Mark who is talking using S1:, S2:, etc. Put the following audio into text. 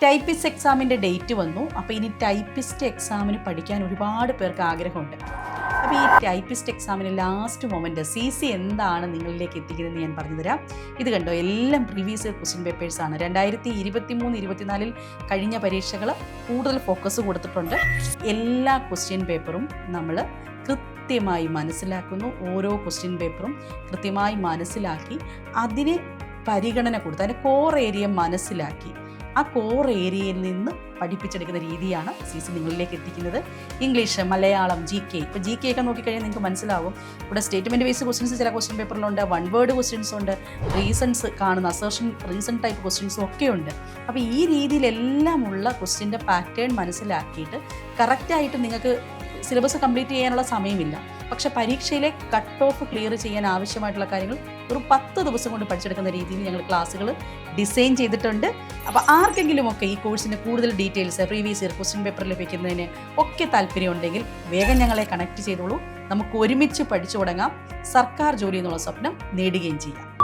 S1: Typist എക്സാമിൻ്റെ date വന്നു. അപ്പോൾ ഇനി ടൈപ്പിസ്റ്റ് എക്സാമിന് പഠിക്കാൻ ഒരുപാട് പേർക്ക് ആഗ്രഹമുണ്ട്. അപ്പോൾ ഈ ടൈപ്പിസ്റ്റ് എക്സാമിന് ലാസ്റ്റ് മൊമെൻറ്റ് CC എന്താണ് നിങ്ങളിലേക്ക് എത്തിക്കുന്നതെന്ന് ഞാൻ പറഞ്ഞുതരാം. ഇത് കണ്ടോ, എല്ലാം പ്രീവിയസ് ക്വസ്റ്റ്യൻ പേപ്പേഴ്സാണ്. 2023-24 കഴിഞ്ഞ പരീക്ഷകൾ കൂടുതൽ ഫോക്കസ് കൊടുത്തിട്ടുണ്ട്. എല്ലാ ക്വസ്റ്റ്യൻ പേപ്പറും നമ്മൾ കൃത്യമായി മനസ്സിലാക്കുന്നു. ഓരോ ക്വസ്റ്റ്യൻ പേപ്പറും കൃത്യമായി മനസ്സിലാക്കി അതിന് പരിഗണന കൊടുത്ത് അതിൻ്റെ കോർ ഏരിയ മനസ്സിലാക്കി ആ കോർ ഏരിയയിൽ നിന്ന് പഠിപ്പിച്ചെടുക്കുന്ന രീതിയാണ് CC നിങ്ങളിലേക്ക് എത്തിക്കുന്നത്. English, Malayalam, GK. ഇപ്പോൾ GK ഒക്കെ നോക്കിക്കഴിഞ്ഞാൽ നിങ്ങൾക്ക് മനസ്സിലാവും. ഇവിടെ സ്റ്റേറ്റ്മെൻറ്റ് ബേസ്ഡ് ക്വസ്റ്റ്യൻസ് ചില ക്വസ്റ്റ്യൻ പേപ്പറിലുണ്ട്, വൺ വേർഡ് ക്വസ്റ്റ്യൻസ് ഉണ്ട്, റീസൺസ് കാണുന്ന അസേർഷൻ റീസൺ ടൈപ്പ് ക്വസ്റ്റ്യൻസും ഒക്കെ ഉണ്ട്. അപ്പോൾ ഈ രീതിയിലെല്ലാമുള്ള ക്വസ്റ്റ്യൻ്റെ പാറ്റേൺ മനസ്സിലാക്കിയിട്ട് കറക്റ്റായിട്ട് നിങ്ങൾക്ക് സിലബസ് കംപ്ലീറ്റ് ചെയ്യാനുള്ള സമയമില്ല. പക്ഷേ പരീക്ഷയിലെ കട്ട് ഓഫ് ക്ലിയർ ചെയ്യാൻ ആവശ്യമായിട്ടുള്ള കാര്യങ്ങൾ ഒരു 10 ദിവസം കൊണ്ട് പഠിച്ചെടുക്കുന്ന രീതിയിൽ ഞങ്ങൾ ക്ലാസ്സുകൾ ഡിസൈൻ ചെയ്തിട്ടുണ്ട്. അപ്പോൾ ആർക്കെങ്കിലുമൊക്കെ ഈ കോഴ്സിൻ്റെ കൂടുതൽ details, previous year question paper ലഭിക്കുന്നതിന് ഒക്കെ താല്പര്യമുണ്ടെങ്കിൽ വേഗം ഞങ്ങളെ കണക്ട് ചെയ്തോളൂ. നമുക്ക് ഒരുമിച്ച് പഠിച്ചു തുടങ്ങാം. സർക്കാർ ജോലി എന്നുള്ള സ്വപ്നം നേടുകയും ചെയ്യാം.